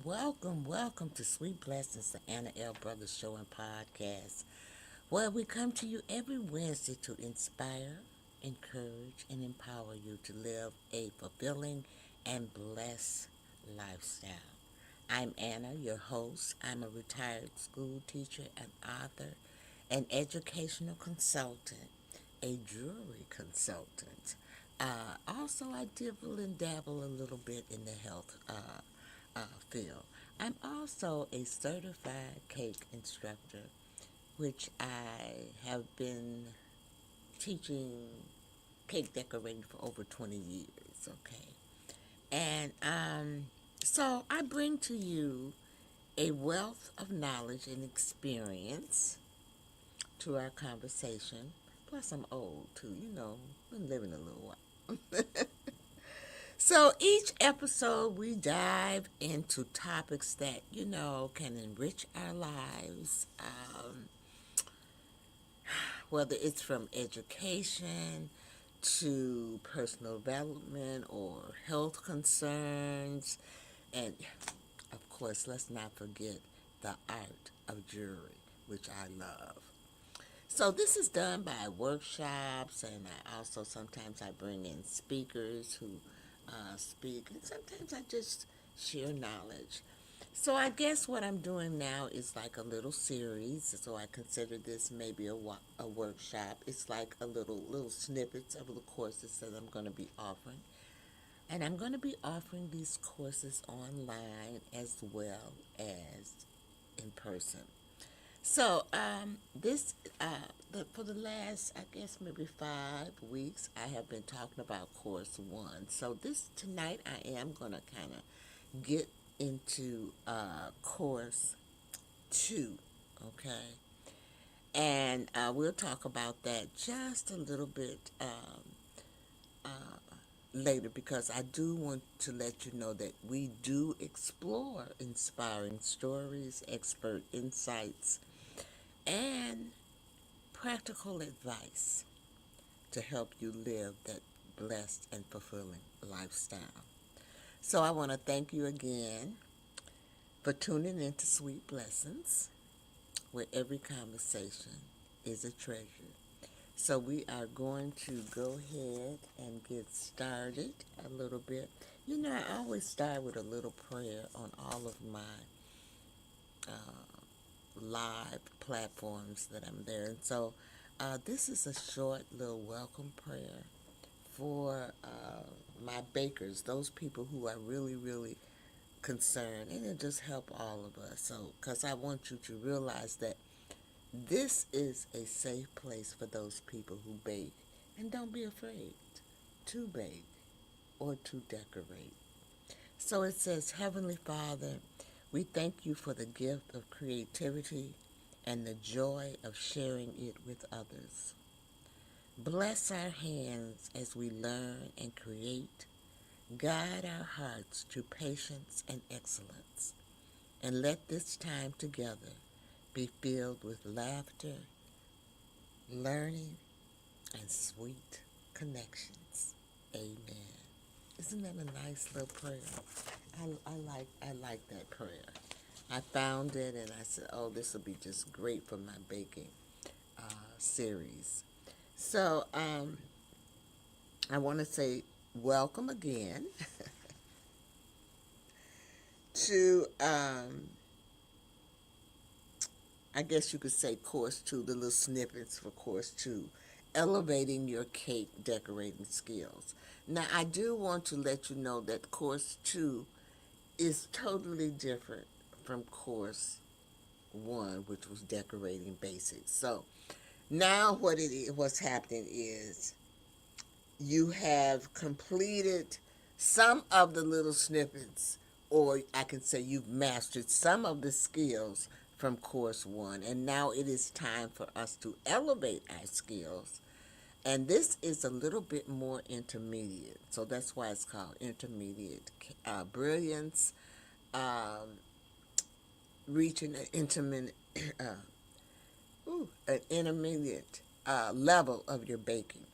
welcome to Sweet Blessings, the Anna L. Brothers Show and Podcast, where we come to you every Wednesday to inspire, encourage, and empower you to live a fulfilling and blessed lifestyle. I'm Anna, your host. I'm a retired school teacher, an author, an educational consultant, a jewelry consultant. Also, I dibble and dabble a little bit in the health field. I'm also a certified cake instructor, which I have been teaching cake decorating for over 20 years, okay? And so I bring to you a wealth of knowledge and experience to our conversation. Plus, I'm old too, been living a little while. So each episode, we dive into topics that, can enrich our lives, whether it's from education to personal development or health concerns. And, of course, let's not forget the art of jewelry, which I love. So this is done by workshops, and I also sometimes I bring in speakers who speak, and sometimes I just share knowledge. So I guess what I'm doing now is like a little series. So I consider this maybe a workshop. It's like a little snippets of the courses that I'm going to be offering, and I'm going to be offering these courses online as well as in person. So, for the last, I guess, maybe 5 weeks, I have been talking about course one. So tonight I am going to kind of get into course two, okay? And we'll talk about that just a little bit later, because I do want to let you know that we do explore inspiring stories, expert insights, and practical advice to help you live that blessed and fulfilling lifestyle. So I want to thank you again for tuning in to Sweet Blessings, where every conversation is a treasure. So we are going to go ahead and get started a little bit. I always start with a little prayer on all of my live platforms that I'm there. And so this is a short little welcome prayer for my bakers, those people who are really, really concerned, and it just help all of us. So, because I want you to realize that this is a safe place for those people who bake, and don't be afraid to bake or to decorate. So it says, Heavenly Father, we thank you for the gift of creativity and the joy of sharing it with others. Bless our hands as we learn and create. Guide our hearts to patience and excellence. And let this time together be filled with laughter, learning, and sweet connections. Amen. Isn't that a nice little prayer? I like that prayer. I found it and I said, oh, this will be just great for my baking series. So I want to say welcome again to, I guess you could say course two, the little snippets for course two, elevating your cake decorating skills. Now, I do want to let you know that course two is totally different from course one, which was decorating basics. So now what's happening is you have completed some of the little snippets, or I can say you've mastered some of the skills from course one, and now it is time for us to elevate our skills. And this is a little bit more intermediate, so that's why it's called intermediate. Brilliance, um, reaching an intermediate level of your baking.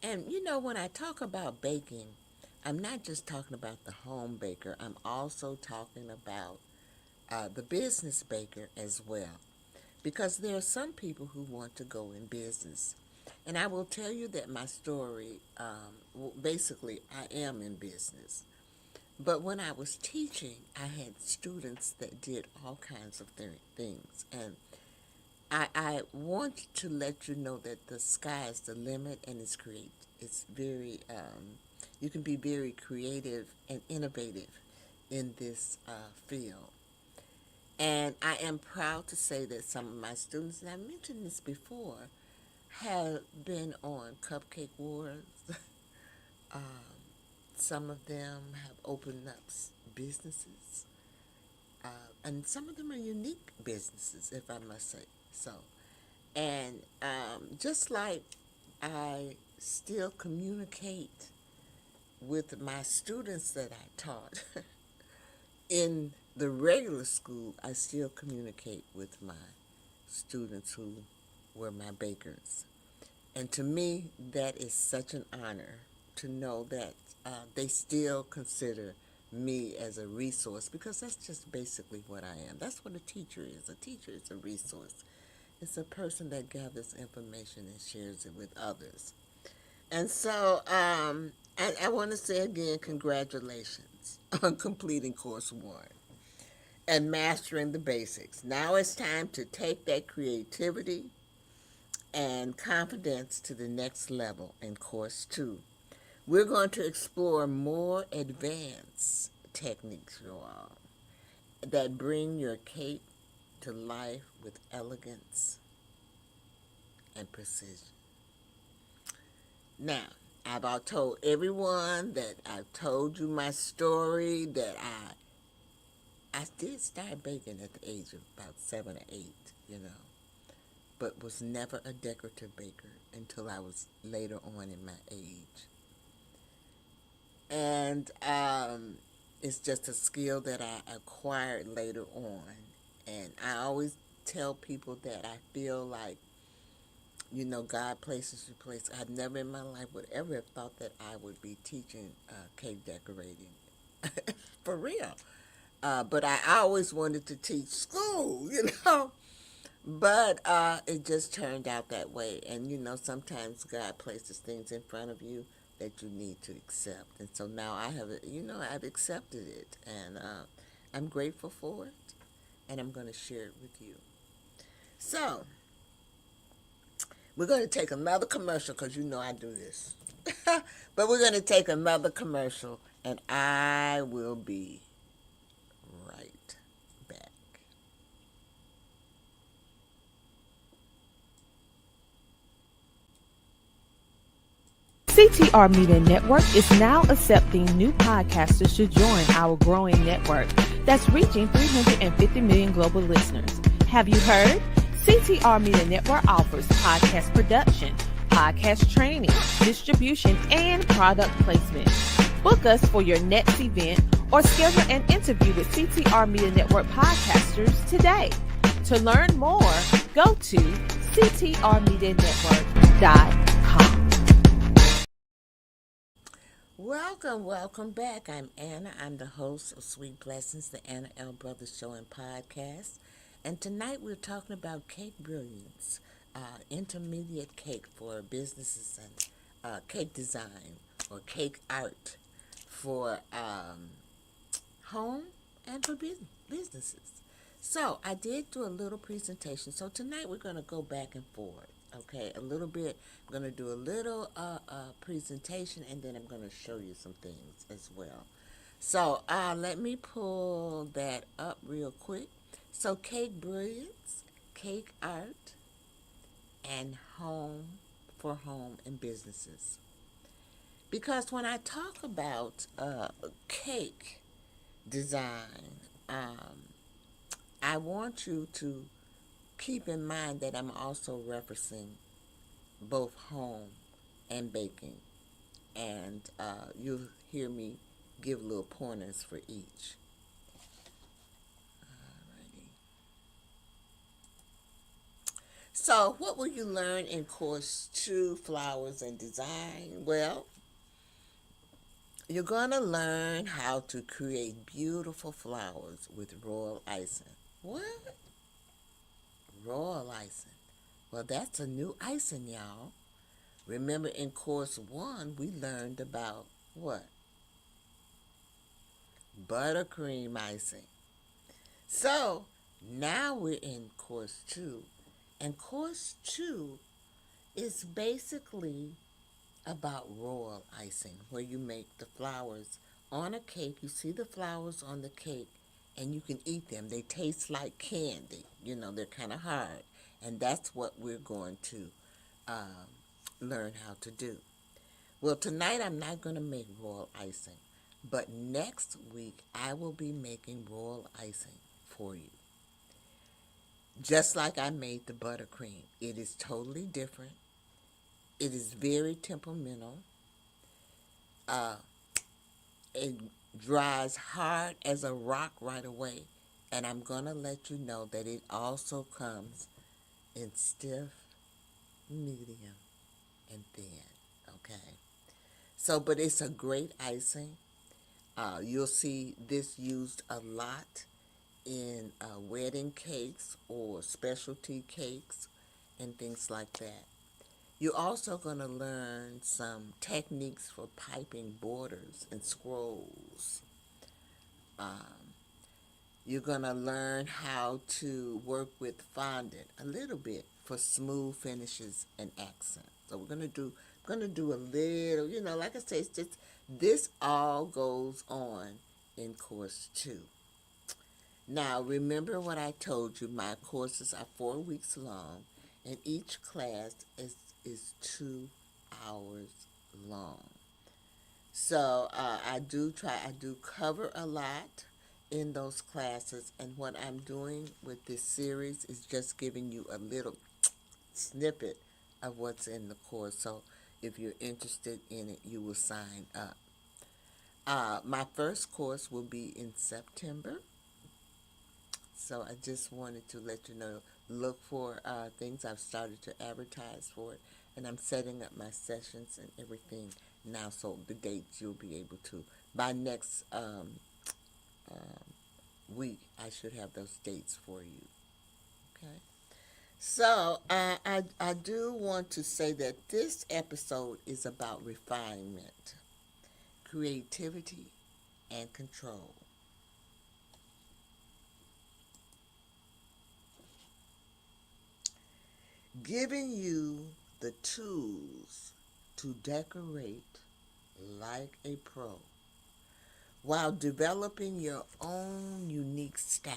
And when I talk about baking, I'm not just talking about the home baker, I'm also talking about the business baker as well. Because there are some people who want to go in business. And I will tell you that my story, basically, I am in business. But when I was teaching, I had students that did all kinds of things. And I want to let you know that the sky is the limit, and it's very, you can be very creative and innovative in this field. And I am proud to say that some of my students, and I mentioned this before, have been on Cupcake Wars. um, some of them have opened up businesses, and some of them are unique businesses, if I must say so. And just like I still communicate with my students that I taught in the regular school, I still communicate with my students who were my bakers. And to me, that is such an honor to know that they still consider me as a resource, because that's just basically what I am. That's what a teacher is. A teacher is a resource. It's a person that gathers information and shares it with others. And so I want to say again, congratulations on completing Course 1 and mastering the basics. Now it's time to take that creativity and confidence to the next level in Course 2. We're going to explore more advanced techniques, you all, that bring your cake to life with elegance and precision. Now, I've all told everyone that I've told you my story, that I did start baking at the age of about 7 or 8, you know, but was never a decorative baker until I was later on in my age. And it's just a skill that I acquired later on. And I always tell people that I feel like, you know, God places you place. I've never in my life would ever have thought that I would be teaching cake decorating. For real. But I always wanted to teach school, you know. But it just turned out that way. And, you know, sometimes God places things in front of you that you need to accept. And so now I have, you know, I've accepted it. And I'm grateful for it. And I'm going to share it with you. So, we're going to take another commercial, because you know I do this. But we're going to take another commercial, and I will be right back. CTR Media Network is now accepting new podcasters to join our growing network that's reaching 350 million global listeners. Have you heard? CTR Media Network offers podcast production, podcast training, distribution, and product placement. Book us for your next event or schedule an interview with CTR Media Network podcasters today. To learn more, go to ctrmedianetwork.com. Welcome back. I'm Anna. I'm the host of Sweet Blessings, the Anna L. Brothers Show and Podcast. And tonight we're talking about cake brilliance, intermediate cake for businesses, and cake design or cake art for home and for businesses. So I did do a little presentation. So tonight we're going to go back and forth. Okay, a little bit. I'm going to do a little presentation, and then I'm going to show you some things as well. So let me pull that up real quick. So cake brilliance, cake art, and home for home and businesses. Because when I talk about cake design, I want you to keep in mind that I'm also referencing both home and baking. And you'll hear me give little pointers for each. Alrighty. So what will you learn in Course 2, Flowers and Design? Well, You're going to learn how to create beautiful flowers with royal icing. What? Royal icing. Well, that's a new icing, y'all. Remember in course 1, we learned about what? Buttercream icing. So, now we're in course 2. And course 2 is basically about royal icing, where you make the flowers on a cake. You see the flowers on the cake, and you can eat them. They taste like candy. You know, they're kind of hard. And that's what we're going to um, learn how to do. Well, tonight I'm not going to make royal icing, but next week I will be making royal icing for you. Just like I made the buttercream. It is totally different. It is very temperamental. Uh, it dries hard as a rock right away. And I'm going to let you know that it also comes in stiff, medium, and thin. Okay? So, but it's a great icing. You'll see this used a lot in wedding cakes or specialty cakes and things like that. You're also going to learn some techniques for piping borders and scrolls. You're going to learn how to work with fondant a little bit for smooth finishes and accents. So we're going to do a little, like I say, it's just this all goes on in course 2. Now, remember what I told you, my courses are 4 weeks long, and each class is 2 hours long. So I do cover a lot in those classes, and what I'm doing with this series is just giving you a little snippet of what's in the course. So if you're interested in it, you will sign up. My first course will be in September. So I just wanted to let you know, look for things. I've started to advertise for it, and I'm setting up my sessions and everything now, so the dates you'll be able to. By next week, I should have those dates for you. Okay? So I do want to say that this episode is about refinement, creativity, and control. Giving you the tools to decorate like a pro while developing your own unique style.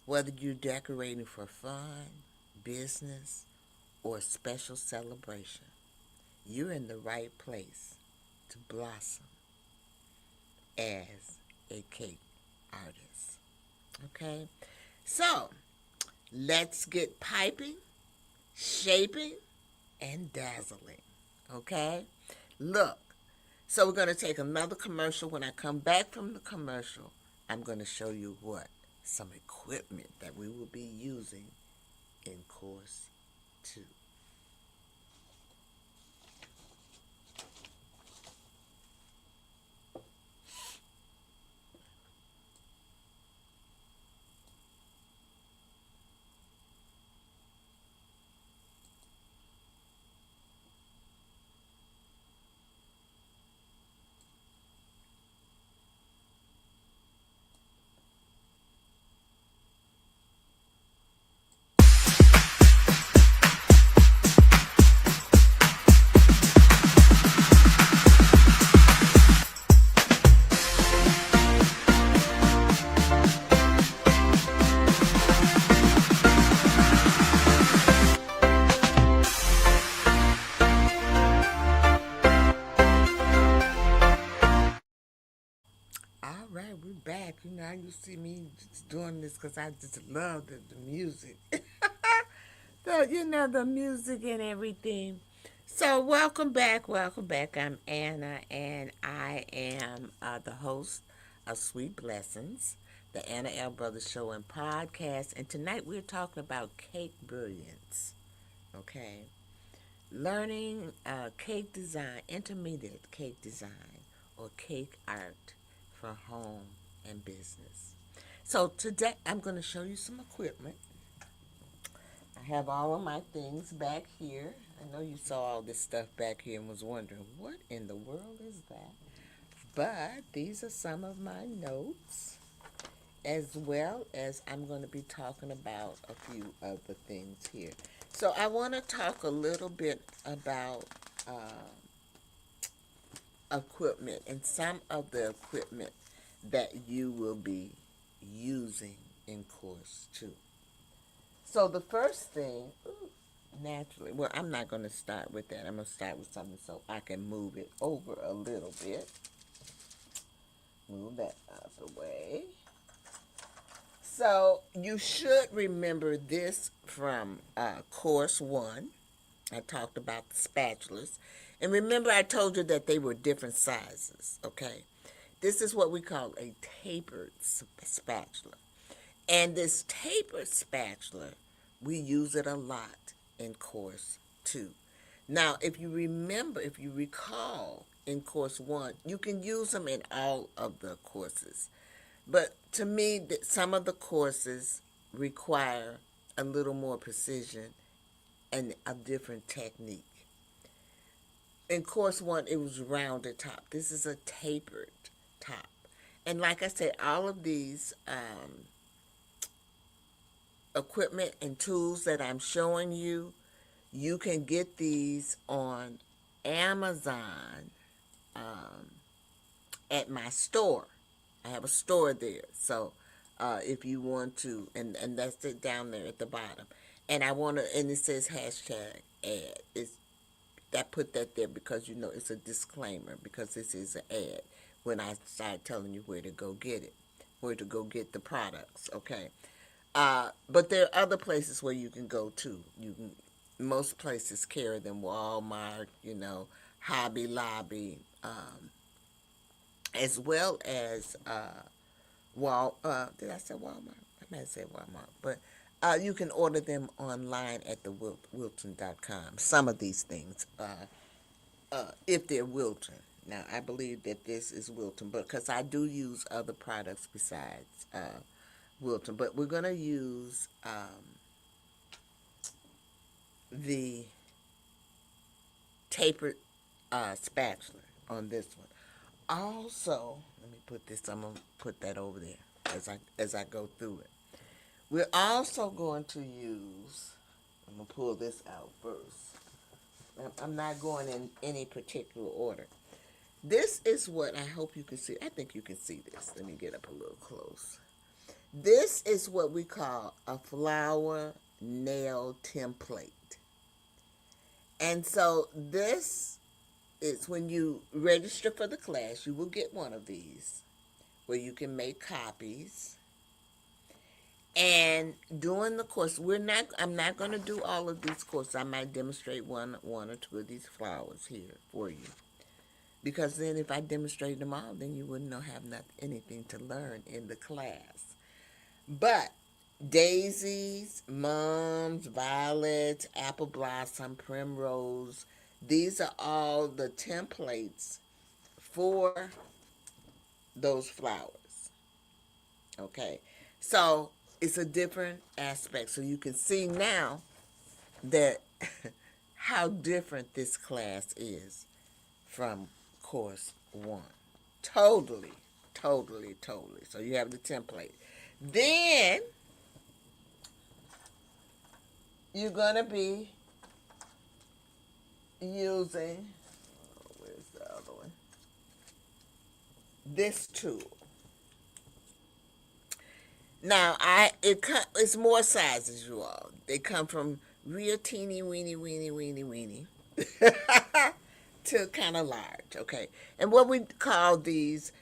Whether you're decorating for fun, business, or a special celebration, you're in the right place to blossom as a cake artist. Okay? So, let's get piping, shaping, and dazzling. Okay? Look, so we're going to take another commercial. When I come back from the commercial, I'm going to show you what? Some equipment that we will be using in course 2. All right, we're back. You see me just doing this because I just love the music. The music and everything. So, welcome back. Welcome back. I'm Anna, and I am the host of Sweet Blessings, the Anna L. Brothers Show and Podcast. And tonight we're talking about cake brilliance. Okay? Learning cake design, intermediate cake design, or cake art for home and business. So today I'm going to show you some equipment. I have all of my things back here. I know you saw all this stuff back here and was wondering, what in the world is that? But these are some of my notes, as well as I'm going to be talking about a few of the things here. So I want to talk a little bit about equipment and some of the equipment that you will be using in course 2. So the first thing, naturally, well, I'm not going to start with that. I'm going to start with something so I can move it over a little bit. Move that out of the way. So you should remember this from course 1. I talked about the spatulas. And remember I told you that they were different sizes, okay? This is what we call a tapered spatula. And this tapered spatula, we use it a lot in course 2. Now, if you recall in course 1, you can use them in all of the courses. But to me, some of the courses require a little more precision and a different technique. In course 1, it was rounded top. This is a tapered top. And like I said, all of these equipment and tools that I'm showing you, you can get these on Amazon at my store. I have a store there. So if you want to, and that's it down there at the bottom. And and it says hashtag ad. I put that there because, it's a disclaimer, because this is an ad when I start telling you where to go get it, where to go get the products, okay? But there are other places where you can go to. Most places carry them, Walmart, Hobby Lobby, as well as did I say Walmart? I might have said Walmart, but you can order them online at the Wilton.com. Some of these things, if they're Wilton. Now, I believe that this is Wilton, but because I do use other products besides Wilton. But we're going to use the tapered spatula on this one. Also, let me put this. I'm gonna put that over there as I go through it. We're also going to use. I'm gonna pull this out first. I'm not going in any particular order. This is what I hope you can see. I think you can see this. Let me get up a little close. This is what we call a flower nail template. And so this is when you register for the class, you will get one of these where you can make copies. And during the course, I'm not going to do all of these courses. I might demonstrate one or two of these flowers here for you. Because then if I demonstrated them all, then you wouldn't have anything to learn in the class. But daisies, mums, violets, apple blossom, primrose, these are all the templates for those flowers. Okay, so it's a different aspect. So you can see now that how different this class is from course 1. Totally. So you have the template. Then you're going to be using, where's the other one? This tool. Now, it's more sizes, you all. They come from real teeny weeny to kind of large, okay? And what we call these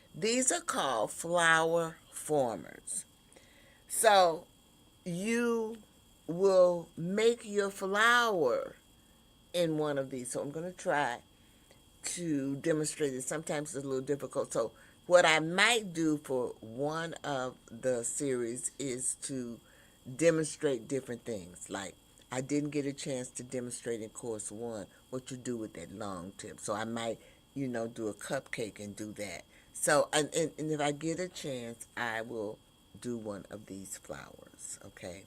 are called flower formers. So you will make your flower in one of these. So I'm going to try to demonstrate it. Sometimes it's a little difficult. So what I might do for one of the series is to demonstrate different things. Like I didn't get a chance to demonstrate in course 1 what you do with that long tip. So I might, do a cupcake and do that. So, and if I get a chance, I will do one of these flowers, okay?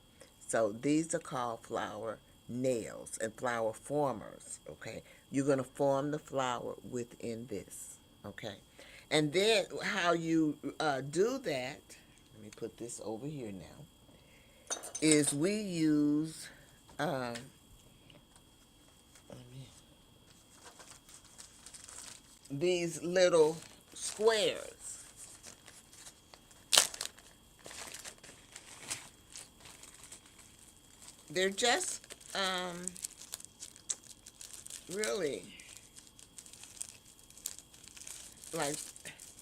So these are called flower nails and flower formers, okay? You're going to form the flower within this, okay? And then how you do that, let me put this over here now, is we use um, these little squares. They're just really like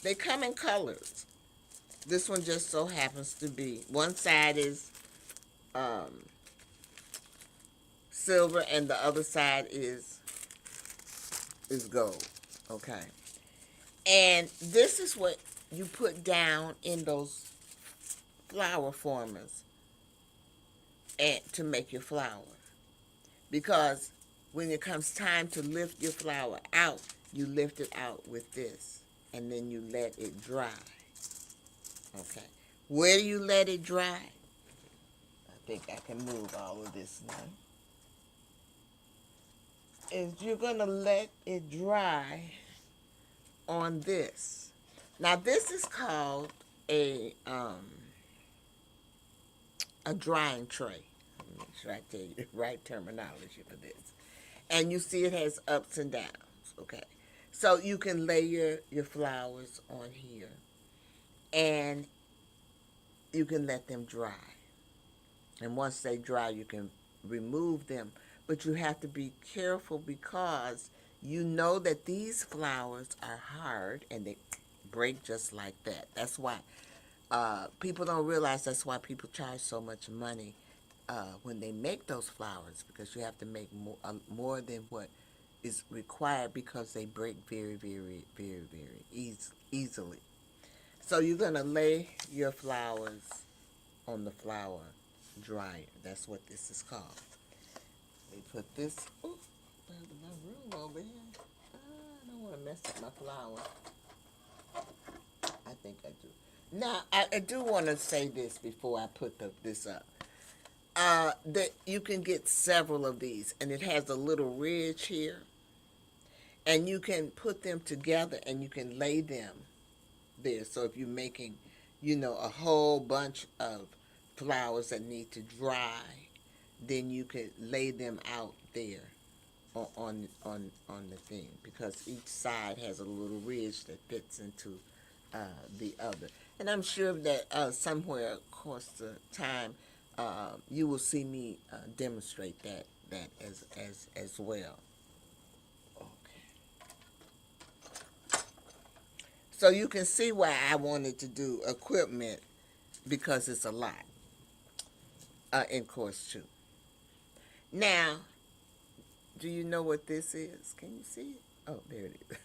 they come in colors. This one just so happens to be one side is um, silver and the other side is gold. Okay, and this is what you put down in those flower formers and to make your flower. Because when it comes time to lift your flower out, you lift it out with this, and then you let it dry. Okay. Where do you let it dry? I think I can move all of this now. Is you're gonna let it dry on this. Now this is called a drying tray. Let me make sure I tell you the right terminology for this. And you see it has ups and downs. Okay. So you can lay your flowers on here and you can let them dry. And once they dry, you can remove them. But you have to be careful because you know that these flowers are hard and they break just like that. That's why people don't realize that's why people charge so much money when they make those flowers, because you have to make more than what is required because they break very, very, very, very easily. So you're going to lay your flowers on the flower dryer. That's what this is called. They put this my room over here. I don't want to mess up my flower. I think I do. Now, I do want to say this before I put this up. That you can get several of these, and it has a little ridge here, and you can put them together and you can lay them there. So if you're making, a whole bunch of flowers that need to dry, then you could lay them out there on the thing, because each side has a little ridge that fits into the other. And I'm sure that somewhere across the time you will see me demonstrate that as well. Okay. So you can see why I wanted to do equipment, because it's a lot in course 2. Now, do you know what this is? Can you see it? Oh, there it is.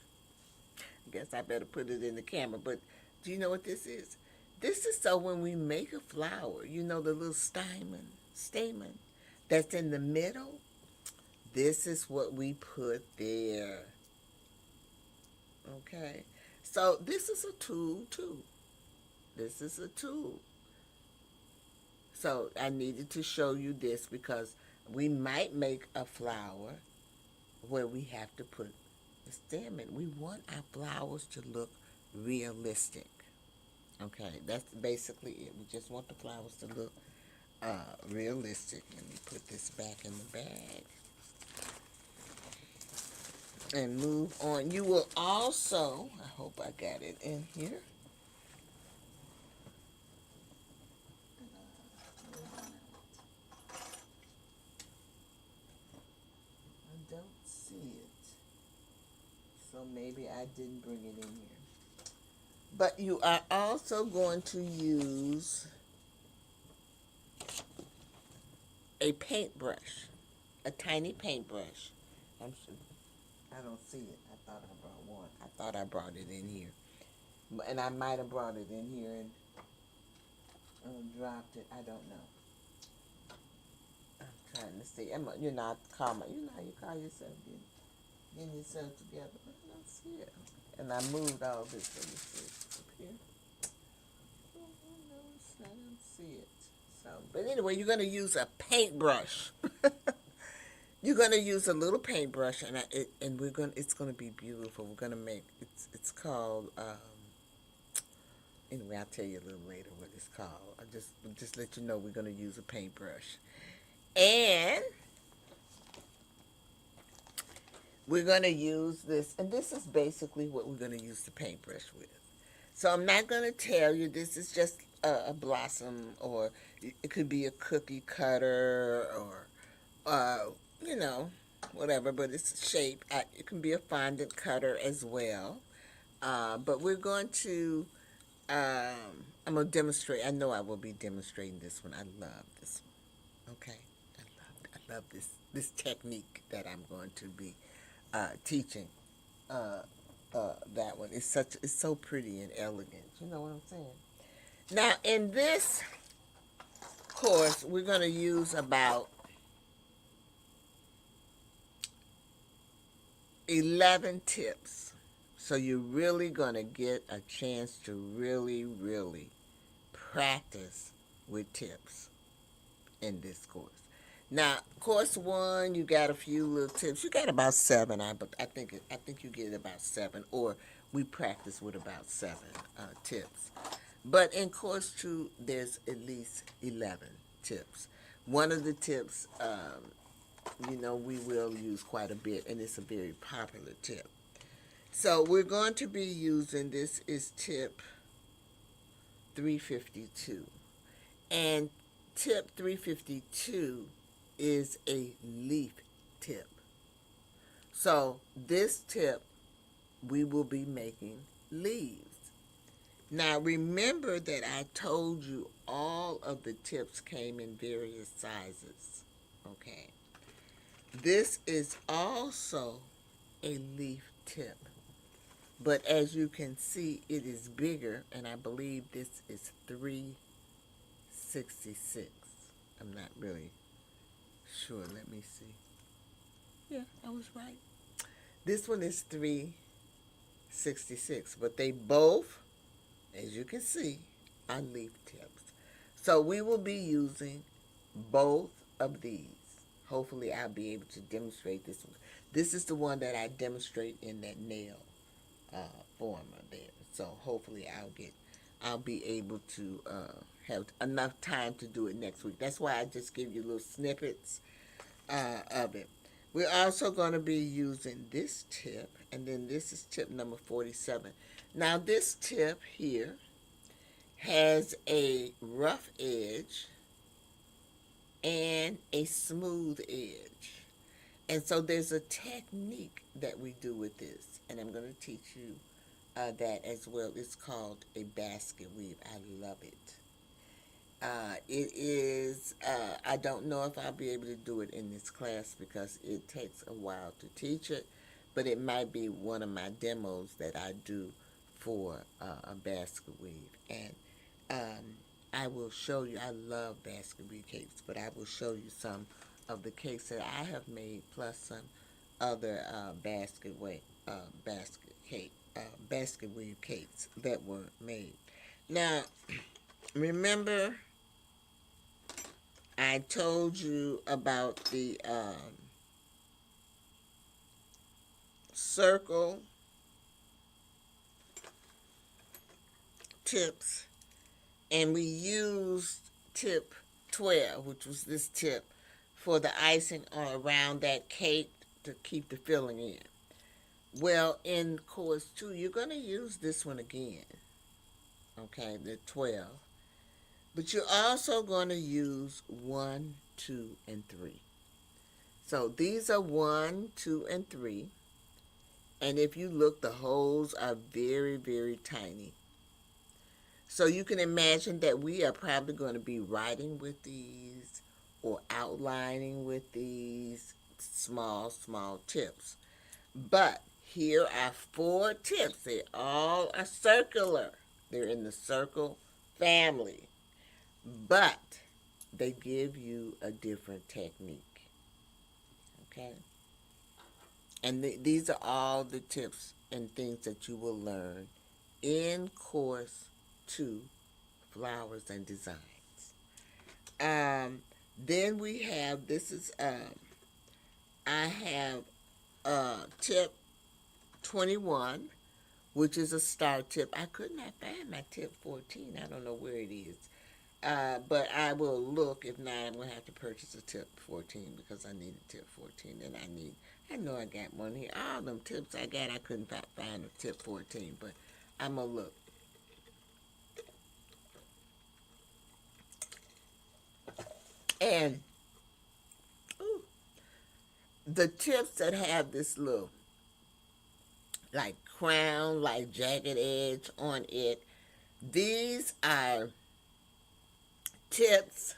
I guess I better put it in the camera. But do you know what this is? This is so when we make a flower, the little stamen that's in the middle, this is what we put there. Okay? So this is a tool too. This is a tool. So I needed to show you this because we might make a flower where we have to put the stem in. We want our flowers to look realistic. Okay, that's basically it. We just want the flowers to look realistic. Let me put this back in the bag and move on. You will also, I hope I got it in here. I don't see it, so maybe I didn't bring it in here. But you are also going to use a paintbrush, a tiny paintbrush. I don't see it. I thought I brought one. I thought I brought it in here. And I might have brought it in here and dropped it. I don't know. I'm trying to see. I call how you call yourself, Getting yourself together. I don't see it. And I moved all this. Let me see. Up here. Oh, no, I don't see it. So, but anyway, you're going to use a paintbrush. You're gonna use a little paintbrush, and we're gonna. It's gonna be beautiful. We're gonna make. It's called. Anyway, I'll tell you a little later what it's called. I just let you know we're gonna use a paintbrush, and we're gonna use this. And this is basically what we're gonna use the paintbrush with. So I'm not gonna tell you this is just a blossom, or it could be a cookie cutter, or uh, you know, whatever, but it's shape. It can be a fondant cutter as well. But we're going to, I'm going to demonstrate. I know I will be demonstrating this one. I love this one. Okay. I love this technique that I'm going to be teaching. That one. It's so pretty and elegant. You know what I'm saying? Now, in this course, we're going to use about 11 tips. So you're really going to get a chance to really, really practice with tips in this course. Now, course one, you got a few little tips. You got about 7. I think you get about 7, or we practice with about 7 tips. But in course 2, there's at least 11 tips. One of the tips, we will use quite a bit, and it's a very popular tip. So we're going to be using, this is tip 352. And tip 352 is a leaf tip. So this tip, we will be making leaves. Now remember that I told you all of the tips came in various sizes. Okay. This is also a leaf tip. But as you can see, it is bigger, and I believe this is 366. I'm not really sure. Let me see. Yeah, I was right. This one is 366, but they both, as you can see, are leaf tips. So we will be using both of these. Hopefully I'll be able to demonstrate this one. This is the one that I demonstrate in that nail former there. So hopefully I'll be able to have enough time to do it next week. That's why I just give you little snippets of it. We're also going to be using this tip, and then this is tip number 47. Now this tip here has a rough edge and a smooth edge. And so there's a technique that we do with this, and I'm going to teach you that as well. It's called a basket weave. I love it. It is, I don't know if I'll be able to do it in this class because it takes a while to teach it, but it might be one of my demos that I do for a basket weave. And I will show you, I love basket weave cakes, but I will show you some of the cakes that I have made, plus some other basket weave cakes that were made. Now, remember I told you about the circle tips, and we used tip 12, which was this tip, for the icing around that cake to keep the filling in. Well, in course 2, you're going to use this one again, okay, the 12. But you're also going to use 1, 2, and 3. So these are 1, 2, and 3. And if you look, the holes are very, very tiny. So you can imagine that we are probably going to be writing with these or outlining with these small, small tips. But here are 4 tips. They all are circular. They're in the circle family. But they give you a different technique. Okay? And these are all the tips and things that you will learn in course 2, Flowers and Designs. Then we have, I have tip 21, which is a star tip. I could not find my tip 14. I don't know where it is. But I will look. If not, I'm going to have to purchase a tip 14 because I need a tip 14. And I know I got one here. All them tips I got, I couldn't find a tip 14, but I'm going to look. And ooh, the tips that have this little, like crown, like jagged edge on it, these are tips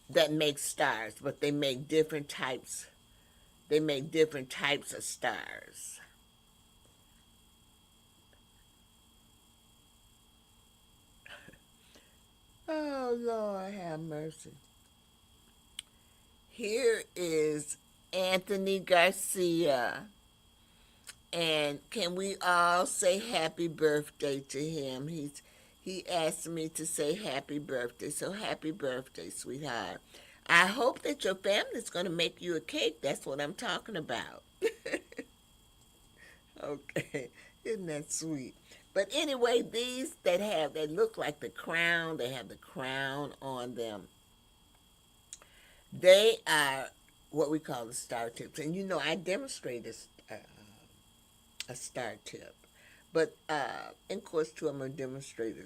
that make stars, but they make different types. They make different types of stars. Oh, Lord, have mercy. Here is Anthony Garcia. And can we all say happy birthday to him? He asked me to say happy birthday. So happy birthday, sweetheart. I hope that your family's going to make you a cake. That's what I'm talking about. Okay. Isn't that sweet? But anyway, these that look like the crown, they have the crown on them. They are what we call the star tips. And I demonstrated a star tip. But in course 2, I'm going to demonstrate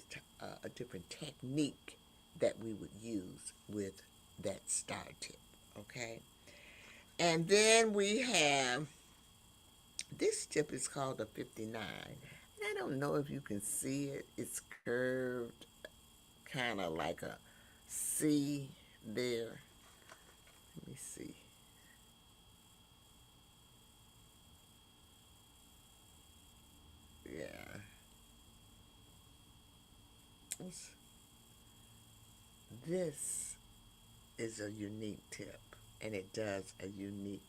a different technique that we would use with that star tip. Okay? And then we have, this tip is called a 59. And I don't know if you can see it. It's curved, kind of like a C there. Let me see. Yeah. This is a unique tip, and it does a unique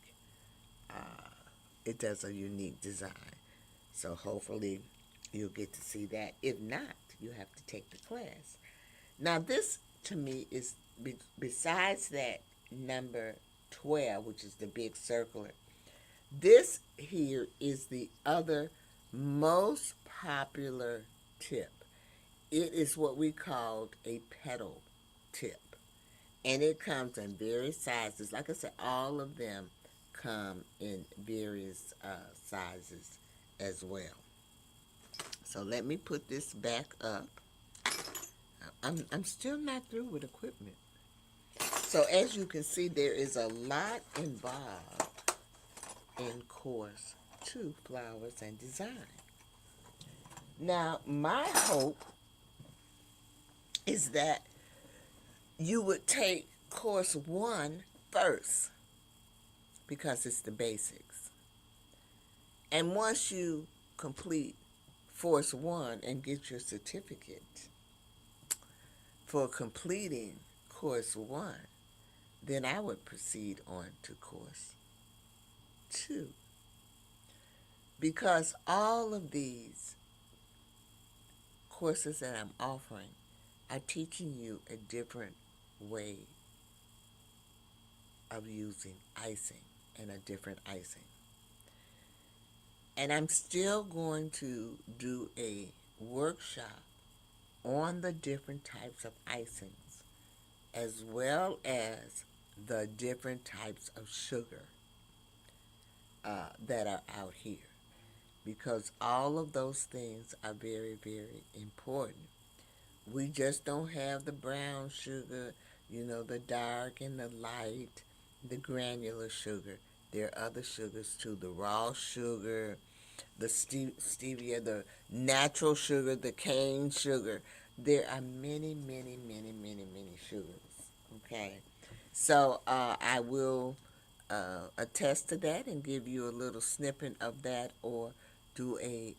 design. So hopefully you'll get to see that. If not, you have to take the class. Now this to me is, besides that number 12, which is the big circular, this here is the other most popular tip. It is what we called a petal tip. And it comes in various sizes. Like I said, all of them come in various sizes as well. So let me put this back up. I'm still not through with equipment. So as you can see, there is a lot involved in course 2, Flowers and Design. Now, my hope is that you would take course 1 first because it's the basics. And once you complete course 1 and get your certificate for completing course 1, then I would proceed on to course 2. Because all of these courses that I'm offering are teaching you a different way of using icing and a different icing. And I'm still going to do a workshop on the different types of icings as well as the different types of sugar that are out here, because all of those things are very, very important. We just don't have the brown sugar, the dark and the light, the granular sugar. There are other sugars too, the raw sugar, the stevia, the natural sugar, the cane sugar. There are many, many, many, many, many sugars. Okay, so I will attest to that and give you a little snippet of that, or do a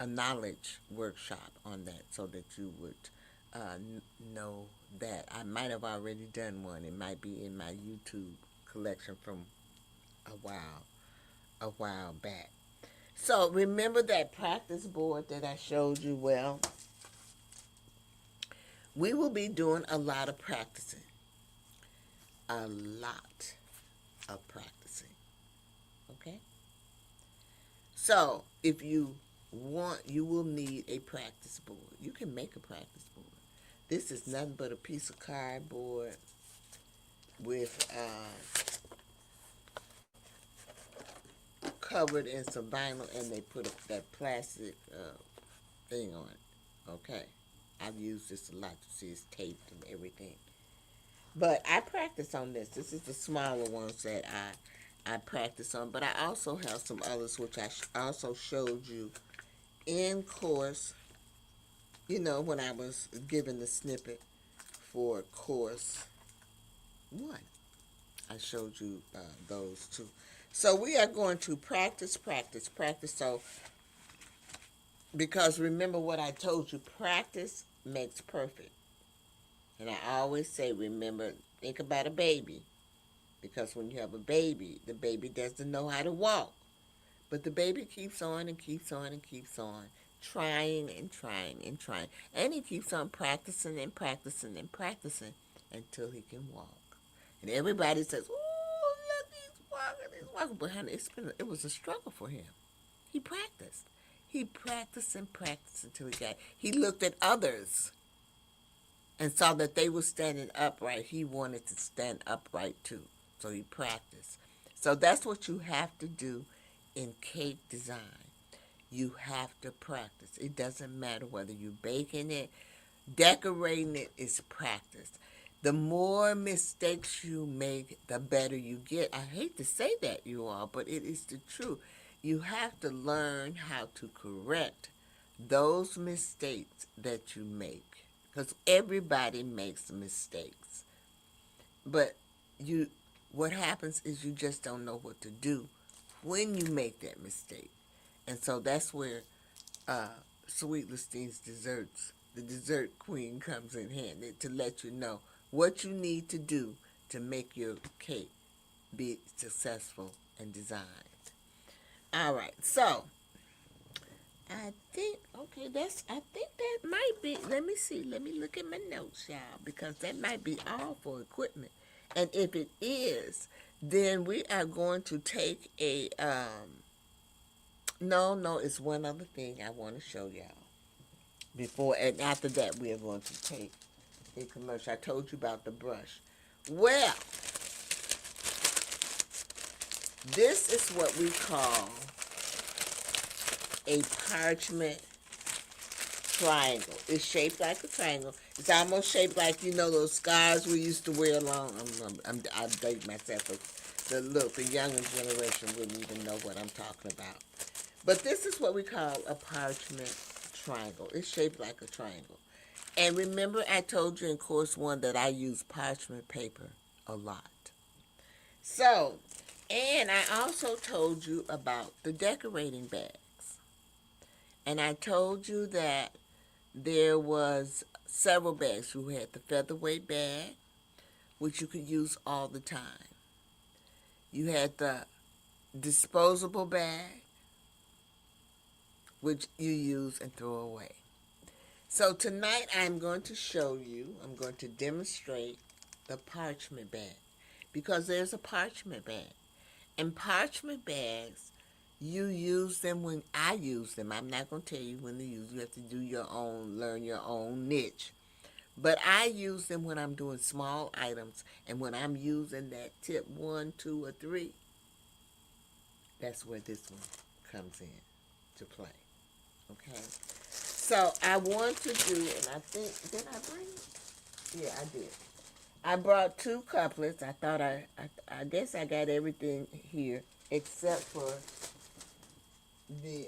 knowledge workshop on that so that you would know that. I might have already done one. It might be in my YouTube collection from a while a while back. So remember that practice board that I showed you? Well, we will be doing a lot of practicing. A lot of practicing. Okay? So if you want, you will need a practice board. You can make a practice board. This is nothing but a piece of cardboard with covered in some vinyl, and they put that plastic thing on it. Okay, I've used this a lot. You see, it's taped and everything. But I practice on this. This is the smaller ones that I practice on. But I also have some others which I also showed you in course. You know, when I was given the snippet for course 1. I showed you those too. So we are going to practice, practice, practice. So, because remember what I told you, practice makes perfect. And I always say, remember, think about a baby. Because when you have a baby, the baby doesn't know how to walk. But the baby keeps on and keeps on and keeps on, trying and trying and trying. And he keeps on practicing and practicing and practicing until he can walk. And everybody says, "Oh, look, he's walking, he's walking." But honey, it was a struggle for him. He practiced. He practiced and practiced until he got it. He looked at others and saw that they were standing upright. He wanted to stand upright too. So he practiced. So that's what you have to do in cake design. You have to practice. It doesn't matter whether you're baking it, decorating it is practice. The more mistakes you make, the better you get. I hate to say that, you all, but it is the truth. You have to learn how to correct those mistakes that you make, because everybody makes mistakes. But what happens is you just don't know what to do when you make that mistake. And so that's where Sweet Listine's desserts, the dessert queen, comes in handy to let you know what you need to do to make your cake be successful and designed. All right, so I think I think that might be. Let me see. Let me look at my notes, y'all, because that might be all for equipment. And if it is, then we are going to take a no, it's one other thing I want to show y'all. Before and after that, we are going to take a commercial. I told you about the brush. Well, this is what we call a parchment triangle. It's shaped like a triangle. It's almost shaped like, those scarves we used to wear along. I date myself. The younger generation wouldn't even know what I'm talking about. But this is what we call a parchment triangle. It's shaped like a triangle. And remember, I told you in course 1 that I use parchment paper a lot. So, and I also told you about the decorating bags. And I told you that there was several bags. You had the featherweight bag, which you could use all the time. You had the disposable bag, which you use and throw away. So tonight I'm going to demonstrate the parchment bag, because there's a parchment bag. And parchment bags, you use them when I use them. I'm not going to tell you when to use. You have to do your own, learn your own niche. But I use them when I'm doing small items, and when I'm using that tip 1, 2, or 3, that's where this one comes in to play. Okay? So I want to do, and I think, did I bring it? Yeah, I did. I brought 2 couplets. I thought I guess I got everything here except for the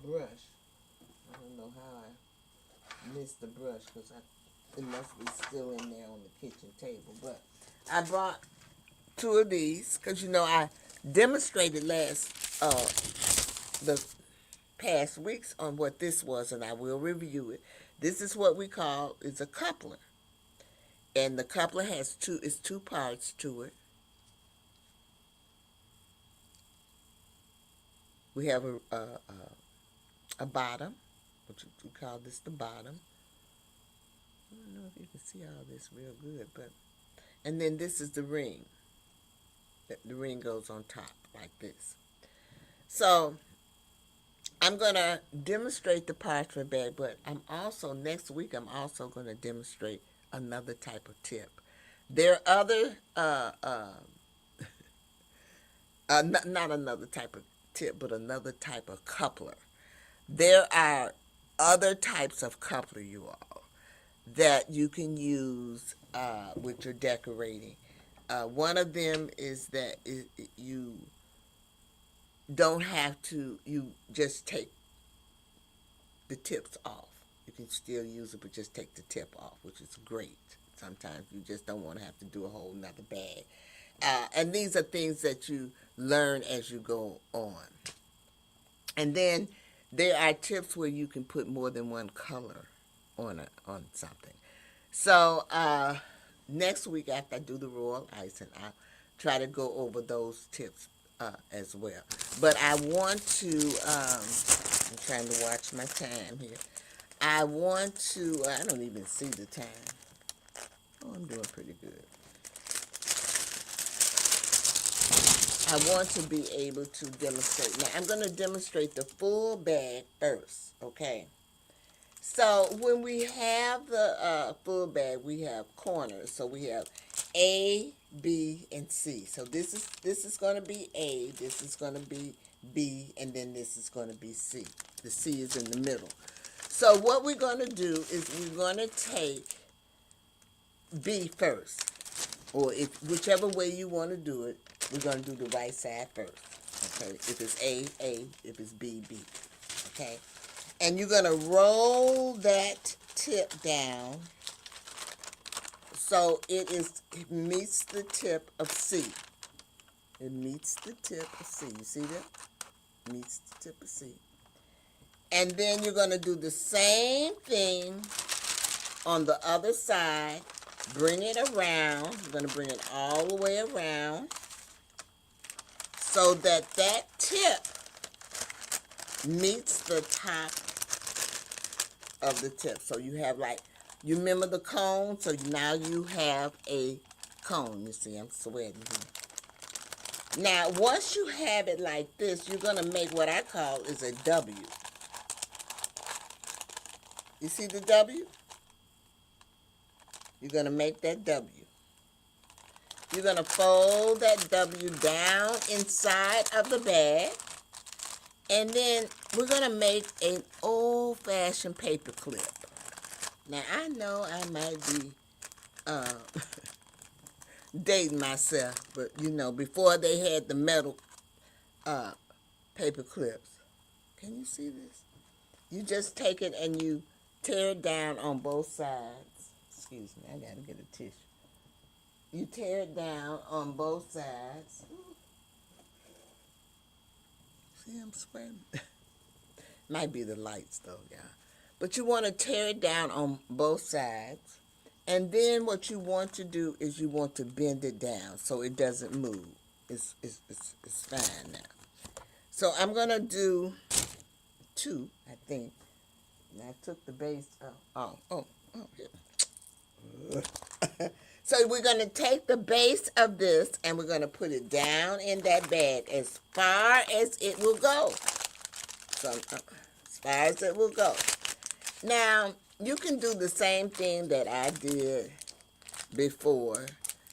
brush. I don't know how I missed the brush, because it must be still in there on the kitchen table. But I brought 2 of these because I demonstrated the past weeks on what this was, and I will review it. This is what we call is a coupler, and the coupler has 2 parts to it. We have a bottom, which we call this the bottom. I don't know if you can see all this real good, but and then this is the ring. The ring goes on top like this. So I'm gonna demonstrate the parchment bag, but next week I'm also gonna demonstrate another type of tip. There are other not another type of tip, but another type of coupler. There are other types of coupler, you all, that you can use with your decorating. One of them is that you don't have to, you just take the tips off. You can still use it, but just take the tip off, which is great. Sometimes you just don't want to have to do a whole nother bag. And these are things that you learn as you go on. And then there are tips where you can put more than one color on something. So next week after I do the royal icing, I'll try to go over those tips as well. But I want to, I'm trying to watch my time here. I want to, I don't even see the time. Oh, I'm doing pretty good. I want to be able to demonstrate. Now, I'm going to demonstrate the full bag first, okay? So, when we have the full bag, we have corners. So, we have A, B, and C. So, this is going to be A, this is going to be B, and then this is going to be C. The C is in the middle. So, what we're going to do is we're going to take B first. Or whichever way you want to do it, we're going to do the right side first. Okay, if it's A, if it's B, B. Okay, and you're going to roll that tip down so it meets the tip of C. It meets the tip of C. You see that? Meets the tip of C. And then you're going to do the same thing on the other side. Bring it around. You're going to bring it all the way around so that tip meets the top of the tip. So you have you remember the cone? So now you have a cone. You see, I'm sweating here. Now, once you have it like this, you're going to make what I call is a W. You see the W? You're going to make that W. You're going to fold that W down inside of the bag. And then we're going to make an old-fashioned paper clip. Now, I know I might be dating myself, but, before they had the metal paper clips. Can you see this? You just take it and you tear it down on both sides. Excuse me, I got to get a tissue. You tear it down on both sides. See, I'm sweating. Might be the lights, though, y'all. But you want to tear it down on both sides. And then what you want to do is you want to bend it down so it doesn't move. It's fine now. So I'm going to do 2, I think. And I took the base. Here. So we're going to take the base of this and we're going to put it down in that bag as far as it will go. So as far as it will go. Now, you can do the same thing that I did before.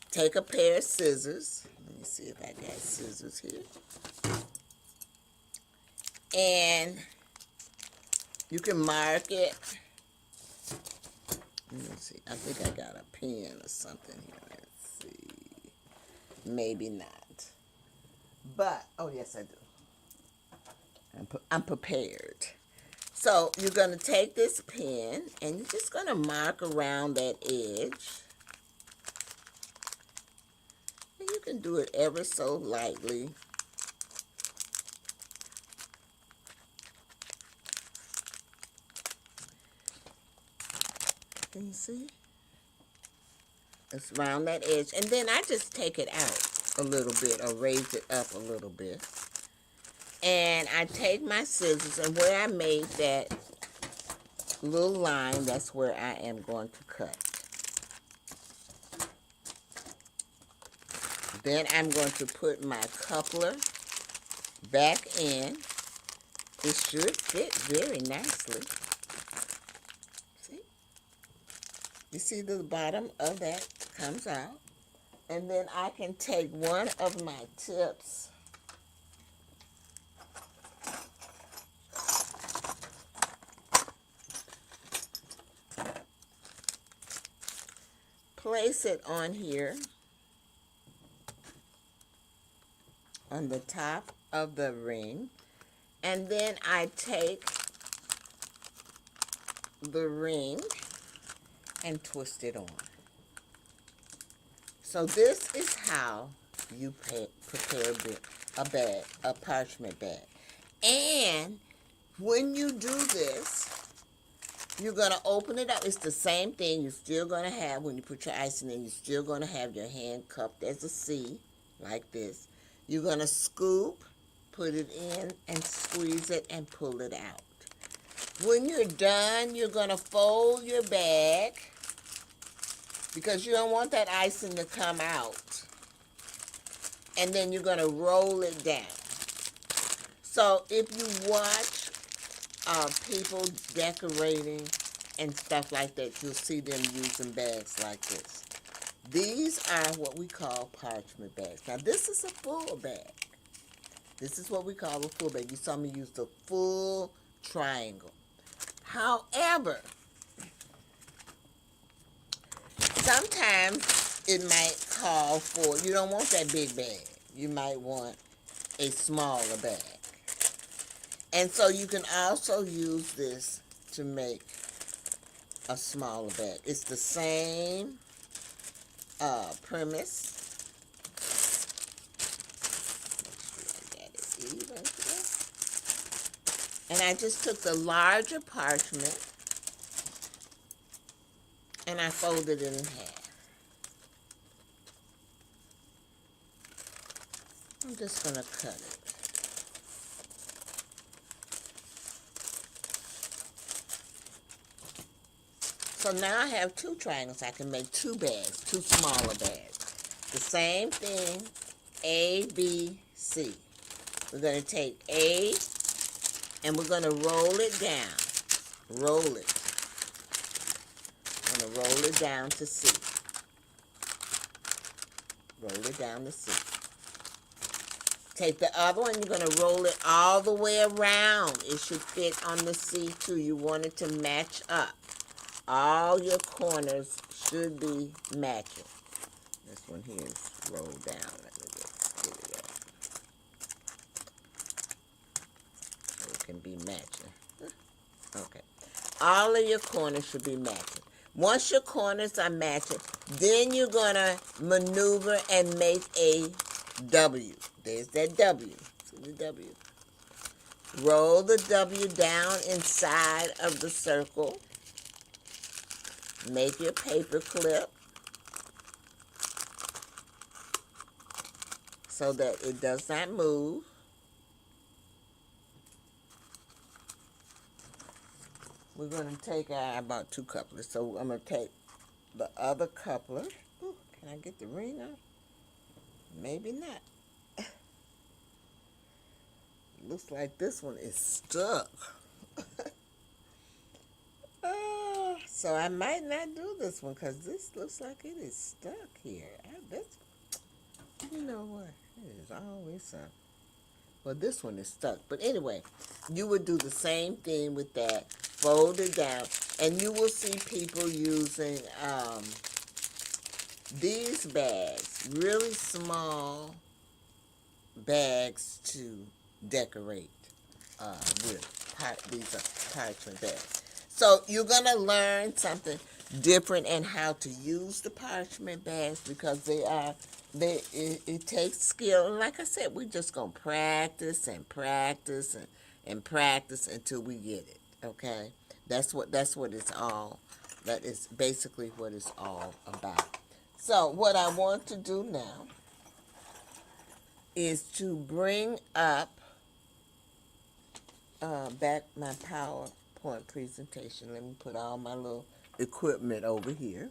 Take a pair of scissors. Let me see if I got scissors here. And you can mark it. Let me see. I think I got a pen or something here. Let's see. Maybe not. But, oh yes I do. I'm prepared. So you're going to take this pen and you're just going to mark around that edge. And you can do it ever so lightly. Can you see? It's around that edge. And then I just take it out a little bit or raise it up a little bit. And I take my scissors, and where I made that little line, that's where I am going to cut. Then I'm going to put my coupler back in. It should fit very nicely. See? You see the bottom of that comes out. And then I can take one of my tips place it on here on the top of the ring, and then I take the ring and twist it on. So this is how you prepare a parchment bag. And when you do this, you're going to open it up. It's the same thing you're still going to have when you put your icing in. You're still going to have your hand cupped as a C, like this. You're going to scoop, put it in, and squeeze it and pull it out. When you're done, you're going to fold your bag because you don't want that icing to come out. And then you're going to roll it down. So if you watch people decorating and stuff like that, you'll see them using bags like this. These are what we call parchment bags. Now, this is a full bag. This is what we call a full bag. You saw me use the full triangle. However, sometimes it might call for, you don't want that big bag. You might want a smaller bag. And so you can also use this to make a smaller bag. It's the same premise. Make sure I got it even here. And I just took the larger parchment and I folded it in half. I'm just going to cut it. So now I have two triangles. I can make two bags, two smaller bags. The same thing, A, B, C. We're going to take A and we're going to roll it down. Roll it. I'm going to roll it down to C. Roll it down to C. Take the other one, you're going to roll it all the way around. It should fit on the C too. You want it to match up. All your corners should be matching. This one here is rolled down. Let me just get it up. So it can be matching. Okay. All of your corners should be matching. Once your corners are matching, then you're going to maneuver and make a W. There's that W. See the W. Roll the W down inside of the circle. Make your paper clip so that it does not move. We're going to take about two couplers. So I'm going to take the other coupler. Ooh, can I get the ring off? Maybe not. Looks like this one is stuck. So I might not do this one because this looks like it is stuck here. You know what? It is always something. Well, this one is stuck. But anyway, you would do the same thing with that. Fold it down. And you will see people using these bags, really small bags to decorate with. These are parchment bags. So you're going to learn something different in how to use the parchment bags because it takes skill. And like I said, we're just going to practice and practice and practice until we get it, okay? That's what it's all, that is basically what it's all about. So what I want to do now is to bring up back my PowerPoint presentation. Let me put all my little equipment over here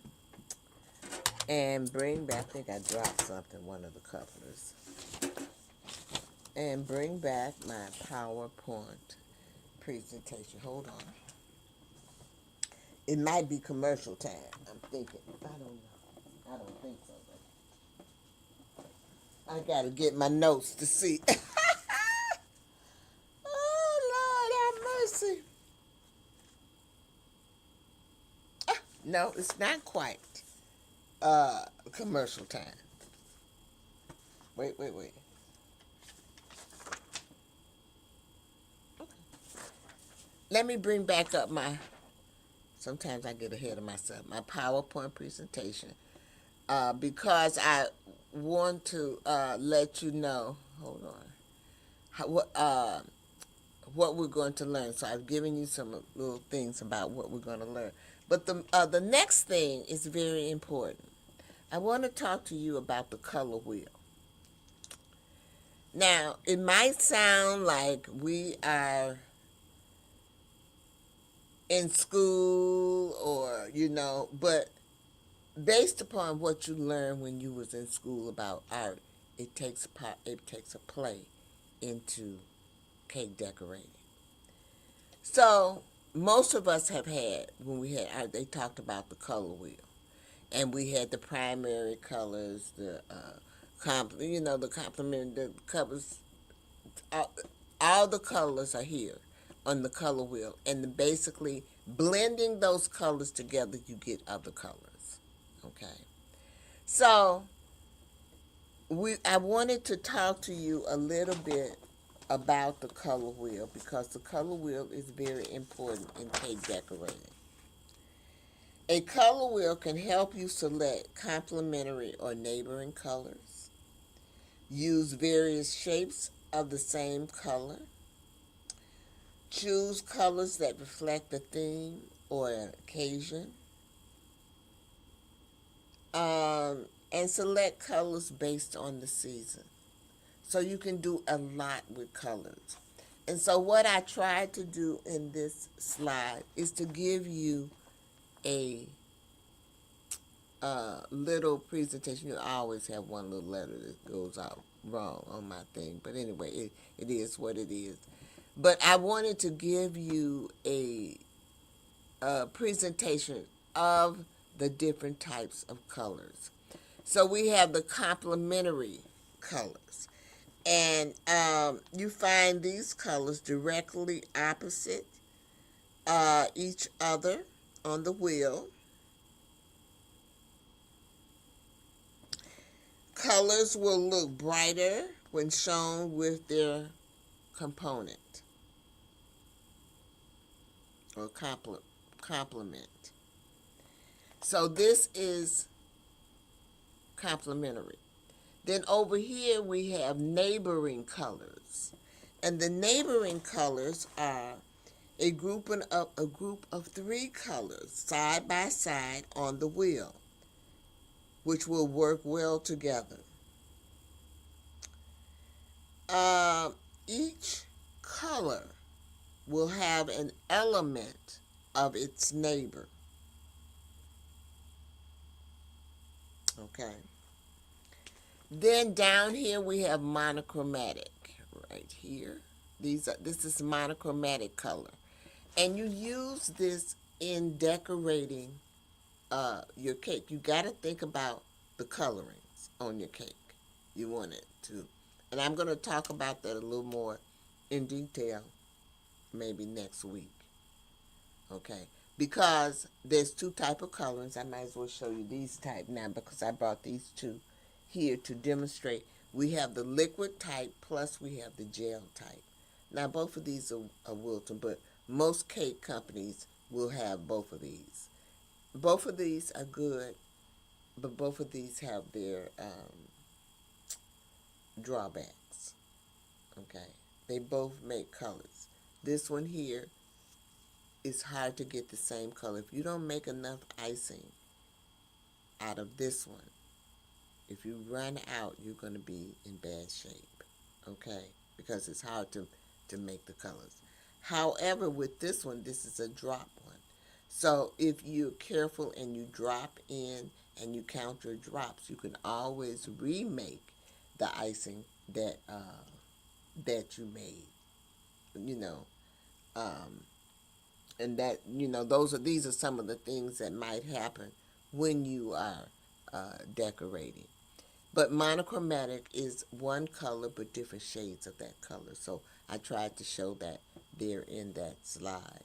and bring back, I think I dropped something, one of the couplers. And bring back my PowerPoint presentation. Hold on. It might be commercial time, I'm thinking. I don't know. I don't think so, though. I gotta get my notes to see. Oh, Lord, have mercy. No, it's not quite commercial time. Wait. Let me bring back up my, sometimes I get ahead of myself, my PowerPoint presentation. Because I want to let you know, hold on, what we're going to learn. So I've given you some little things about what we're going to learn. But the next thing is very important. I want to talk to you about the color wheel. Now, it might sound like we are in school or, but based upon what you learned when you was in school about art, it takes a play into cake decorating. So most of us have had, when we had art, they talked about the color wheel, and we had the primary colors, the the complementary, the colors, all the colors are here on the color wheel, and basically blending those colors together, you get other colors. Okay, so I wanted to talk to you a little bit about the color wheel because the color wheel is very important in cake decorating. A color wheel can help you select complementary or neighboring colors, use various shapes of the same color, choose colors that reflect the theme or an occasion, and select colors based on the season. So you can do a lot with colors. And so what I tried to do in this slide is to give you a little presentation. You always have one little letter that goes out wrong on my thing. But anyway, it is what it is. But I wanted to give you a presentation of the different types of colors. So we have the complementary colors. And you find these colors directly opposite each other on the wheel. Colors will look brighter when shown with their component or complement. So this is complementary. Then over here we have neighboring colors. And the neighboring colors are a group of three colors side by side on the wheel, which will work well together. Each color will have an element of its neighbor. Okay. Then down here we have monochromatic right here. This is monochromatic color. And you use this in decorating your cake. You got to think about the colorings on your cake. You want it to. And I'm going to talk about that a little more in detail maybe next week. Okay? Because there's two type of colorings. I might as well show you these type now because I brought these two here to demonstrate. We have the liquid type plus we have the gel type. Now both of these are Wilton, but most cake companies will have both of these. Both of these are good, but both of these have their drawbacks. Okay, they both make colors. This one here is hard to get the same color. If you don't make enough icing out of this one, if you run out, you're going to be in bad shape. Okay, because it's hard to make the colors. However, with this one, this is a drop one. So if you're careful and you drop in and you count your drops, you can always remake the icing that you made. You know, um, and that these are some of the things that might happen when you are decorating. But monochromatic is one color but different shades of that color. So I tried to show that there in that slide.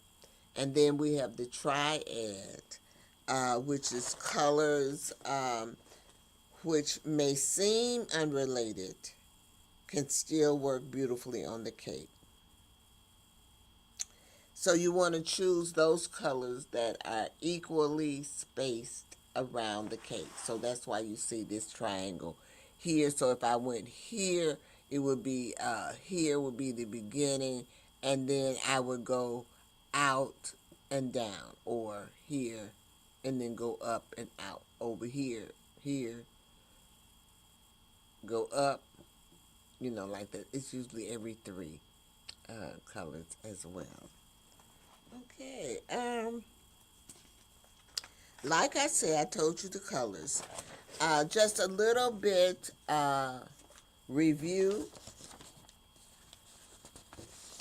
And then we have the triad, which is colors which may seem unrelated, can still work beautifully on the cake. So you want to choose those colors that are equally spaced around the cake. So that's why you see this triangle here. So if I went here, it would be here would be the beginning, and then I would go out and down, or here, and then go up and out. Over here, here, go up, like that. It's usually every three colors as well. Okay. Like I said, I told you the colors. Just a little bit review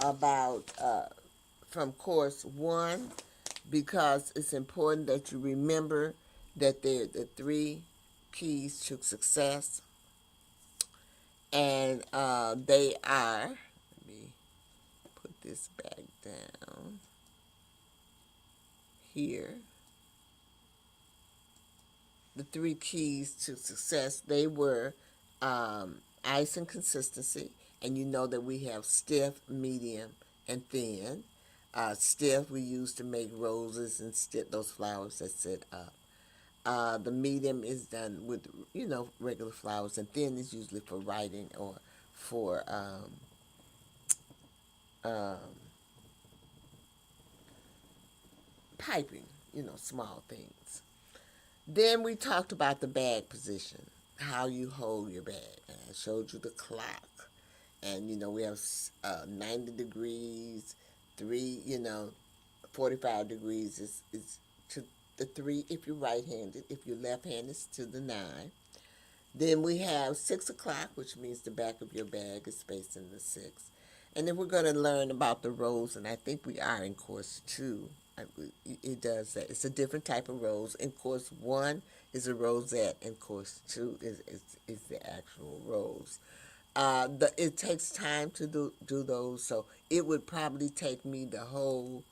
about from course one, because it's important that you remember that they're the three keys to success, and they are. Let me put this back down here. The three keys to success, they were ice and consistency, and you know that we have stiff, medium, and thin. Stiff we use to make roses and stick those flowers that sit up. The medium is done with regular flowers, and thin is usually for writing or for um, piping, small things. Then we talked about the bag position, how you hold your bag. And I showed you the clock. And, we have 90 degrees, 45 degrees is to the 3 if you're right-handed. If you're left-handed, it's to the 9. Then we have 6 o'clock, which means the back of your bag is facing in the 6. And then we're going to learn about the rose, and I think we are in course 2. It does that. It's a different type of rose. In course 1 is a rosette, and course 2 is the actual rose. It takes time to do those, so it would probably take me the whole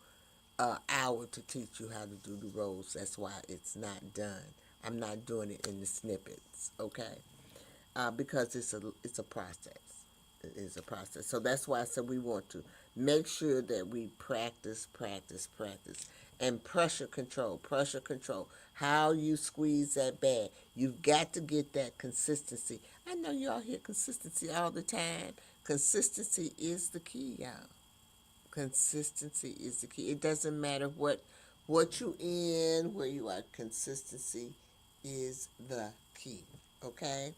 hour to teach you how to do the rose. That's why it's not done. I'm not doing it in the snippets, okay? Because it's a process. It is a process. So that's why I said we want to make sure that we practice, practice, practice. And pressure control, pressure control. How you squeeze that bag. You've got to get that consistency. I know y'all hear consistency all the time. Consistency is the key, y'all. Consistency is the key. It doesn't matter what you in, where you are. Consistency is the key. Okay?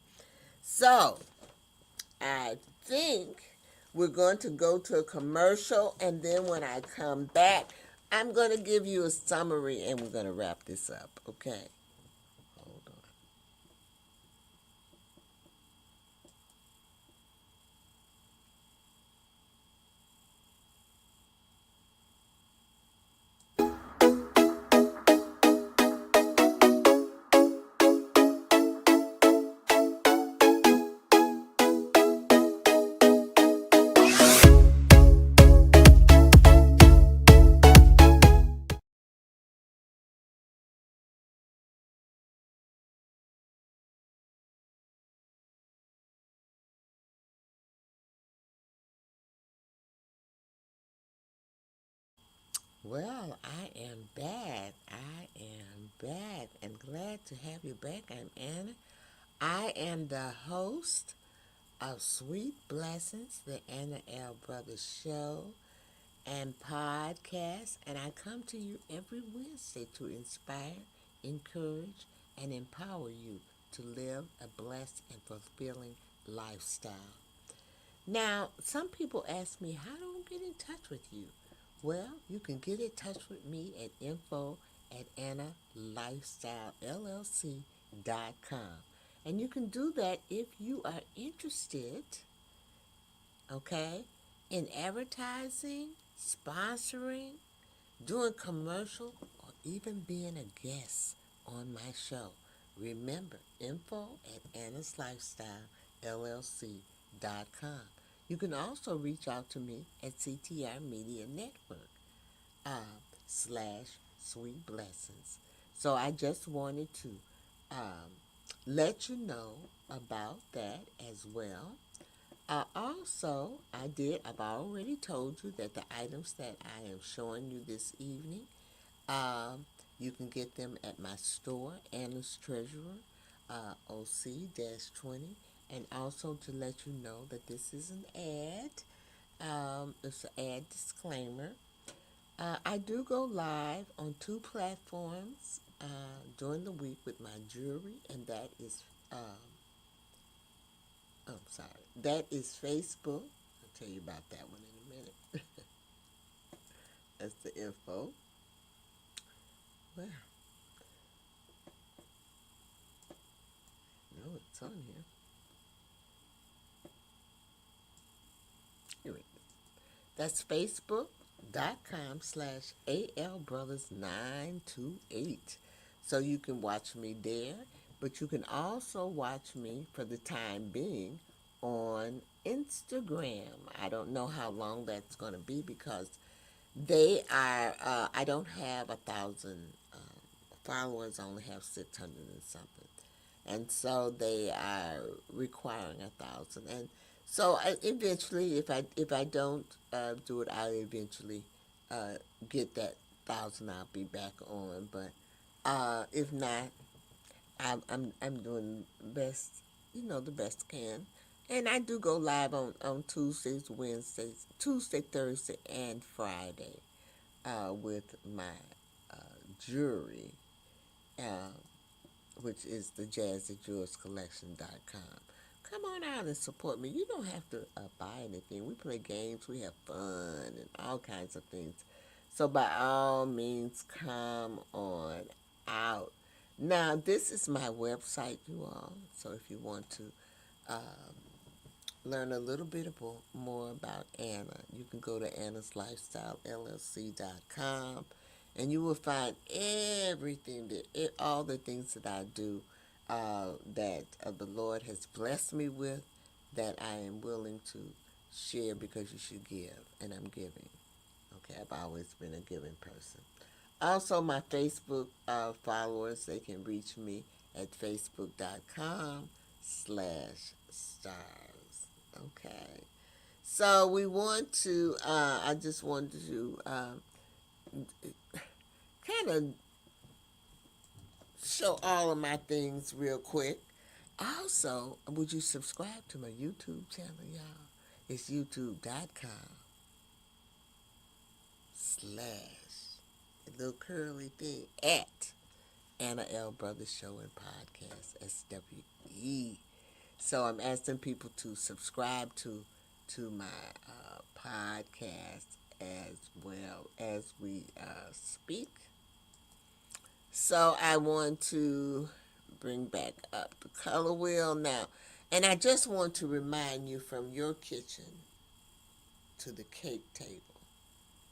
So, I think we're going to go to a commercial, and then when I come back, I'm going to give you a summary, and we're going to wrap this up. Okay? Hold on. Well, I am back. I am back, and glad to have you back. I'm Anna. I am the host of Sweet Blessings, the Anna L. Brothers Show and podcast, and I come to you every Wednesday to inspire, encourage, and empower you to live a blessed and fulfilling lifestyle. Now, some people ask me, how do I get in touch with you? Well, you can get in touch with me at info@AnnaLifestyleLLC.com. And you can do that if you are interested, okay, in advertising, sponsoring, doing commercial, or even being a guest on my show. Remember, info@AnnasLifestyleLLC.com. You can also reach out to me at CTR Media Network slash Sweet Blessings. So I just wanted to um, let you know about that as well. I've already told you that the items that I am showing you this evening, um, you can get them at my store, Anna's Treasurer, OC-20. And also to let you know that this is an ad. It's an ad disclaimer. I do go live on two platforms during the week with my jewelry, and that is Facebook. I'll tell you about that one in a minute. That's the info. Well, no, it's on here. Here it is. That's Facebook.com/ALBrothers928. So you can watch me there, but you can also watch me for the time being on Instagram. I don't know how long that's going to be because I don't have 1,000 followers, I only have 600 and something. And so they are requiring 1,000. And so eventually, if I don't do it, I'll eventually uh, get that 1,000. I'll be back on. But if not, I'm doing best, the best I can. And I do go live on Tuesdays, Wednesdays, Tuesday, Thursday, and Friday with my jewelry, uh, which is the JazzyJewelsCollection.com. Come on out and support me. You don't have to buy anything. We play games, we have fun, and all kinds of things. So by all means, come on out. Now, this is my website, you all. So if you want to um, learn a little bit more about Anna, you can go to AnnasLifestyleLLC.com, and you will find everything all the things that I do that the Lord has blessed me with, that I am willing to share because you should give, and I'm giving. Okay, I've always been a giving person. Also, my Facebook followers, they can reach me at facebook.com/stars. Okay. So I just wanted to kind of show all of my things real quick. Also, would you subscribe to my YouTube channel, y'all? It's youtube.com/, a little curly thing, at Anna L. Brothers Show and Podcast, SWE. So I'm asking people to subscribe to my podcast as well as we speak. So I want to bring back up the color wheel now. And I just want to remind you, from your kitchen to the cake table,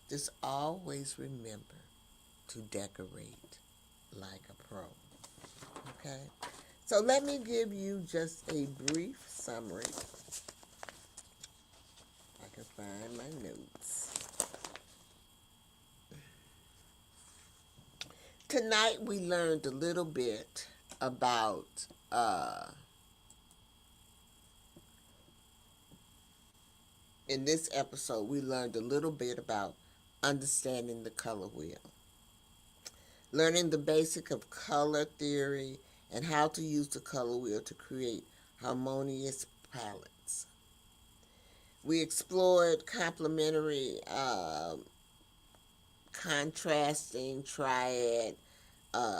just always remember to decorate like a pro. Okay? So let me give you just a brief summary. I can find my notes. Tonight we learned a little bit about in this episode we learned a little bit about understanding the color wheel, learning the basic of color theory, and how to use the color wheel to create harmonious palettes. We explored complementary, contrasting, triad,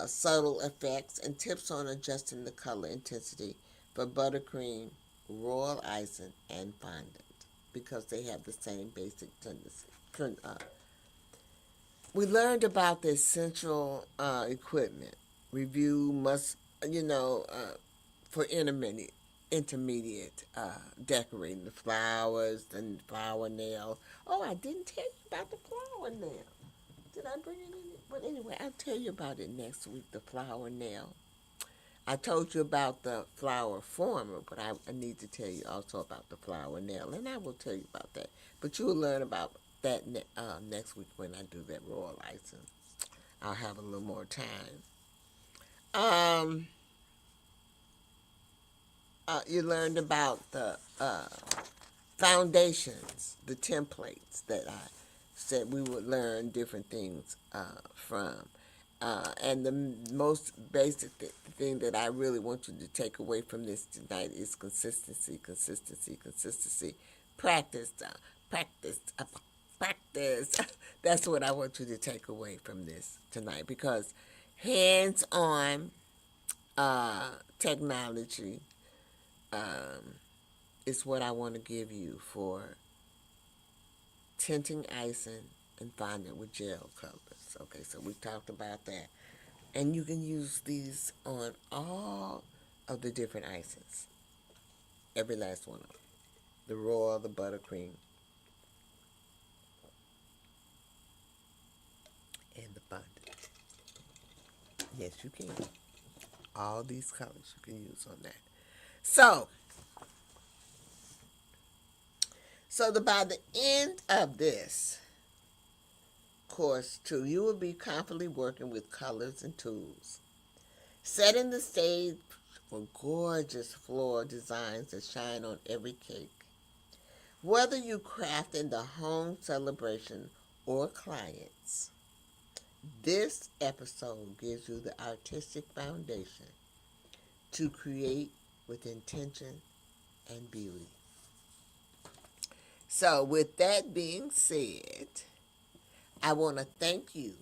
subtle effects, and tips on adjusting the color intensity for buttercream, royal icing, and fondant, because they have the same basic tendency, we learned about the essential equipment. Review must, you know, for intermediate decorating, the flowers and flower nail. Oh, I didn't tell you about the flower nail. Did I bring it in? But anyway, I'll tell you about it next week, the flower nail. I told you about the flower former, but I need to tell you also about the flower nail, and I will tell you about that. But you will learn about that next week when I do that royal icing. I'll have a little more time. Um, you learned about the foundations, the templates that I said we would learn different things from. And the most basic thing that I really want you to take away from this tonight is consistency, consistency, consistency. Practice, practice, practice. That's what I want you to take away from this tonight, because hands-on technology is what I want to give you for tinting, icing, and fondant with gel colors. Okay, so we talked about that. And you can use these on all of the different ices. Every last one of them. The royal, the buttercream, and the fondant. Yes, you can. All these colors you can use on that. By the end of this course, too, you will be confidently working with colors and tools, setting the stage for gorgeous floral designs that shine on every cake. Whether you craft in the home celebration or clients, this episode gives you the artistic foundation to create with intention and beauty. So, with that being said, I want to thank you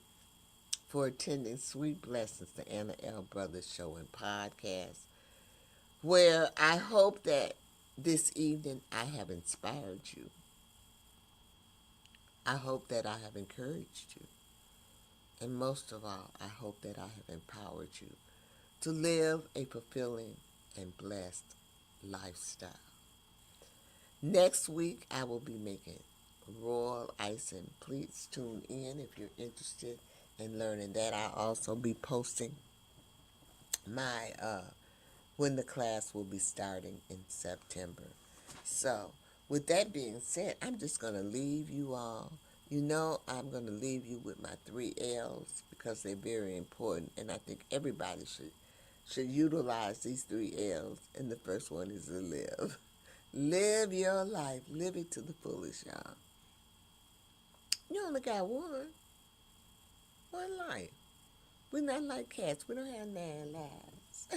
for attending Sweet Blessings, the Anna L. Brothers Show and Podcast, where I hope that this evening I have inspired you. I hope that I have encouraged you. And most of all, I hope that I have empowered you to live a fulfilling and blessed lifestyle. Next week, I will be making royal icing. Please tune in if you're interested in learning that. I'll also be posting my when the class will be starting in September. So, with that being said, I'm just going to leave you all. You know, I'm going to leave you with my 3 L's because they're very important, and I think everybody should utilize these 3 L's, and the first one is to live. Live your life. Live it to the fullest, y'all. You only got one life. We're not like cats. We don't have 9 lives.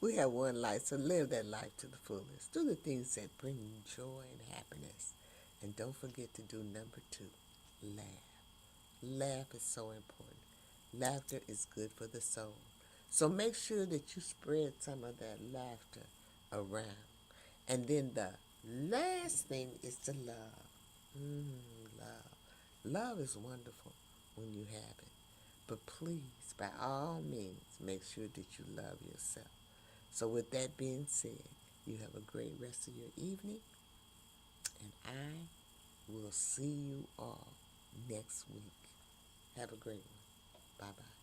We have one life, so live that life to the fullest. Do the things that bring you joy and happiness. And don't forget to do number 2, laugh. Laugh is so important. Laughter is good for the soul. So make sure that you spread some of that laughter around. And then the last thing is to love. Love. Love is wonderful when you have it. But please, by all means, make sure that you love yourself. So with that being said, you have a great rest of your evening. And I will see you all next week. Have a great one. Bye-bye.